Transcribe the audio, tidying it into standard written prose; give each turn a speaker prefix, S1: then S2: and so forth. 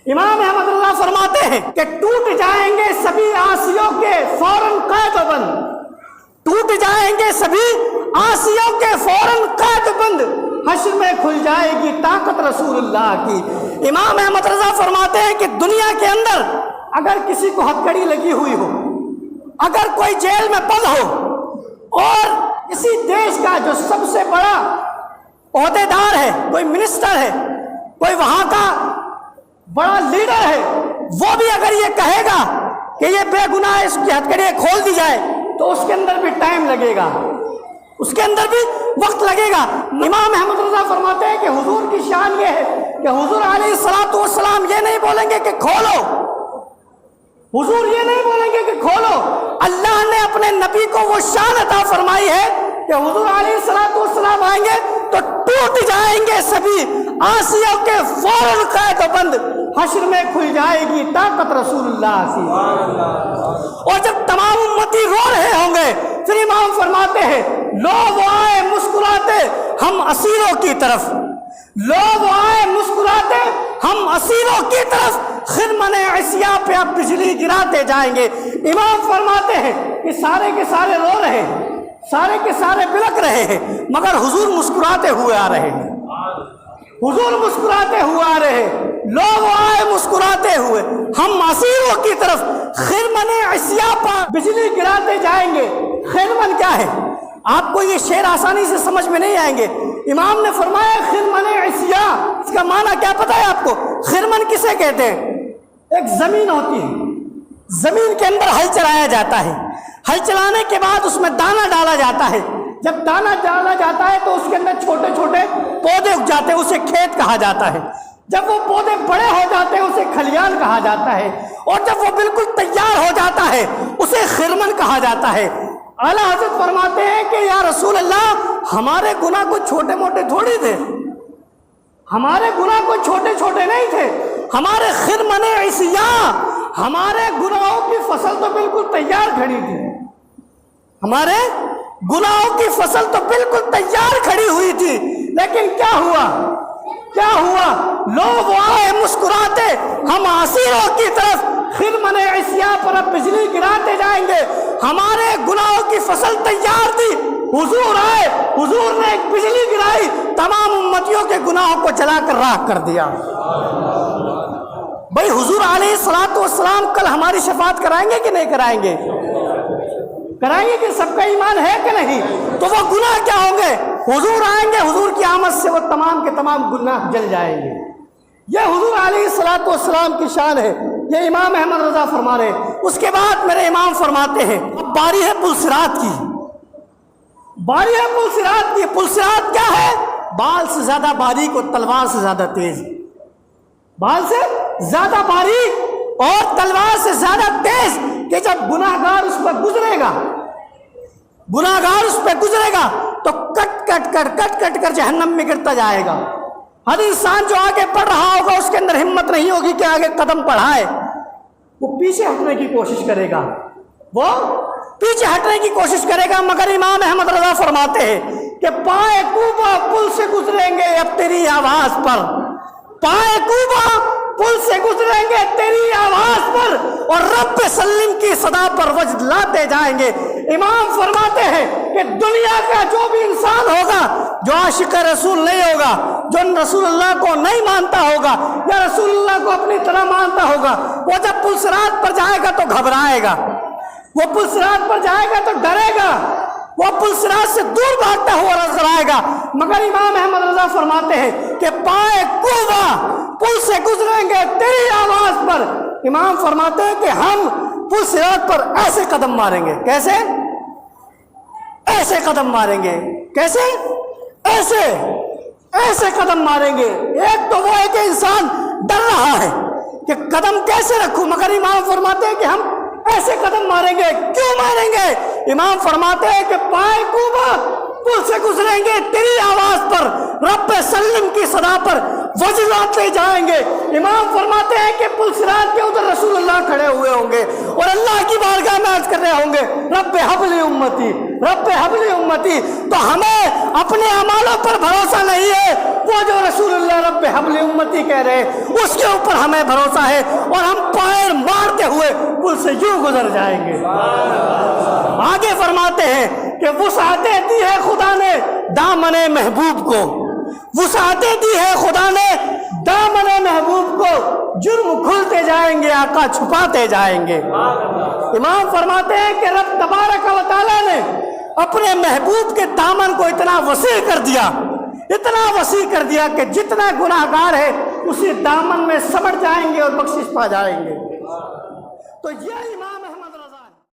S1: इमाम अहमद रज़ा फरमाते हैं कि टूट जाएंगे सभी आसियों के फौरन कैद बंद, टूट जाएंगे सभी आसियों के फौरन कैद बंद, हश्र में खुल जाएगी ताकत रसूलुल्लाह की। इमाम अहमद रज़ा फरमाते हैं कि दुनिया के अंदर अगर किसी को हथकड़ी लगी हुई हो, अगर कोई जेल में बंद हो और किसी देश का जो सबसे बड़ा ओहदेदार है, कोई मिनिस्टर है, कोई वहां का बड़ा लीडर है, वो भी अगर ये कहेगा कि ये बेगुनाह है, इसकी हथकड़ियां खोल दी जाए, तो उसके अंदर भी टाइम लगेगा, उसके अंदर भी वक्त लगेगा। इमाम अहमद रज़ा फरमाते हैं कि हुजूर की शान ये है कि हुजूर अलैहिस्सलातु वस्सलाम ये नहीं बोलेंगे कि खोलो, हुजूर ये नहीं बोलेंगे कि खोलो। अल्लाह ने अपने नबी को वो शान अता फरमाई है कि हुजूर अलैहिस्सलातु वस्सलाम आएंगे तो टूट जाएंगे सभी आसियों के फौरन कैद बंद, हश्र में खुल जाएगी ताकत रसूलुल्लाह की। और जब तमाम उम्मती रो रहे होंगे, फिर इमाम फरमाते हैं लोग आए मुस्कुराते हम असीरों की तरफ, लोग आए मुस्कुराते हम असीरों की तरफ, खिरमने असिया पे अब बिजली गिराते जाएंगे। इमाम फरमाते हैं कि सारे के सारे रो रहे हैं, सारे के सारे बिलक रहे हैं, मगर हुजूर मुस्कुराते हुए आ रहे हैं, हुजूर मुस्कुराते हुए आ रहे हैं। लोग आए मुस्कुराते हुए हम असीरों की तरफ, खिरमने असिया पर बिजली गिराते जाएंगे। खिरमन क्या है? आपको ये शेर आसानी से समझ में नहीं आएंगे। इमाम ने फरमाया खिरमने असिया, इसका माना क्या पता है आपको? खिरमन किसे कहते हैं? एक जमीन होती है, जमीन के अंदर हल चलाया जाता है, हल चलाने के बाद उसमें दाना डाला जाता है, जब दाना डाला जाता है तो उसके अंदर छोटे छोटे पौधे उग जाते हैं, उसे खेत कहा जाता है। जब वो पौधे बड़े हो जाते हैं उसे खलियान कहा जाता है, और जब वो बिल्कुल तैयार हो जाता है उसे खिरमन कहा जाता है। आला हज़रत फरमाते हैं कि या रसूल अल्लाह, हमारे गुनाह कोई छोटे मोटे थोड़ी थे, हमारे गुनाह कोई छोटे छोटे नहीं थे, हमारे खिरमने असिया, हमारे गुनाहों की फसल तो बिल्कुल तैयार खड़ी थी, हमारे गुनाहों की फसल तो बिल्कुल तैयार खड़ी हुई थी। लेकिन क्या हुआ, क्या हुआ? लोग आए मुस्कुराते हम आसिरों की तरफ, खिरमने असिया पर अब बिजली गिराते जाएंगे। हमारे गुनाहों की फसल तैयार थी, हुजूर आए, हुजूर ने एक बिजली गिराई, तमाम उम्मतियों के गुनाहों को जलाकर राख कर दिया। भाई हुजूर अलैहिस्सलातु वस्सलाम कल हमारी शफाअत कराएंगे कि नहीं कराएंगे? कराएंगे कि सबका ईमान है कि नहीं? तो वो गुनाह क्या होंगे? हुजूर आएंगे, हुजूर की आमद से वो तमाम के तमाम गुनाह जल जाएंगे। ये हुजूर अलैहिस्सलातु वस्सलाम की शान है, ये इमाम अहमद रज़ा फरमा रहे। उसके बाद मेरे इमाम फरमाते हैं अब बारी है पुलसिरात की, बारी है पुलसिरात की। पुलसिरात क्या है? बाल से ज्यादा बारीक और तलवार से ज्यादा तेज, बाल से ज्यादा बारीक और तलवार से ज्यादा तेज, कि जब गुनाहगार उस पर गुजरेगा, गुनाहगार उस पर गुजरेगा तो कट कट कर जहन्नम में गिरता जाएगा। हर इंसान जो आगे बढ़ रहा होगा उसके अंदर हिम्मत नहीं होगी कि आगे कदम बढ़ाए, वो पीछे हटने की कोशिश करेगा, वो पीछे हटने की कोशिश करेगा। मगर इमाम अहमद रज़ा फरमाते हैं कि पाए कूबा पुल से गुजरेंगे अब तेरी आवाज पर, पाए कूबा पुल से गुजरेंगे तेरी आवाज पर, और रब सल्लिम की सदा पर वजद लाते जाएंगे। इमाम फरमाते हैं कि दुनिया का जो भी इंसान होगा जो आशिक रसूल नहीं होगा, जो रसूलुल्लाह को नहीं मानता होगा या रसूलुल्लाह को अपनी तरह मानता होगा, वो जब पुलसिरात पर जाएगा तो घबराएगा, वो पुलसिरात पर जाएगा तो डरेगा, वो पुलसिरात से दूर भागता हुआ नजर आएगा। मगर इमाम अहमद रज़ा फरमाते हैं कि पाए कूबा पुल से गुजरेंगे तेरी आवाज पर। इमाम फरमाते हैं कि हम पुलसिरात पर ऐसे कदम मारेंगे। कैसे? ऐसे कदम मारेंगे। कैसे? ऐसे ऐसे कदम मारेंगे। एक तो वो है कि इंसान डर रहा है कि कदम कैसे रखूं, मगर इमाम फरमाते हैं कि हम ऐसे कदम मारेंगे। क्यों मारेंगे? इमाम फरमाते हैं कि पाए कूबा पुल से गुजरेंगे तेरी आवाज पर, रब सल्लिम की सदा पर वजलाते जाएंगे। इमाम फरमाते हैं कि पुलसिरात के उधर रसूलुल्लाह खड़े हुए होंगे और अल्लाह की बारगाह में अर्ज कर रहे होंगे रब हबली उम्मती, रब हबली उम्मती। तो हमें अपने अमालों पर भरोसा नहीं है, وہ جو رسول رب حبل امتی کہہ رہے اس کے اوپر ہمیں بھروسہ ہے اور ہم پیر مارتے ہوئے پل سے یوں گزر جائیں گے۔ آگے فرماتے ہیں کہ وسعتیں دی ہے خدا نے دامن محبوب کو، وسعتیں دی ہے خدا نے دامن محبوب کو، جرم کھلتے جائیں گے آقا چھپاتے جائیں گے۔ امام فرماتے ہیں کہ رب تبارک و تعالیٰ نے اپنے محبوب کے دامن کو اتنا وسیع کر دیا، اتنا وسیع کر دیا کہ جتنا گناہ گار ہے اسی دامن میں سمٹ جائیں گے اور بخشش پا جائیں گے۔ تو یہ امام احمد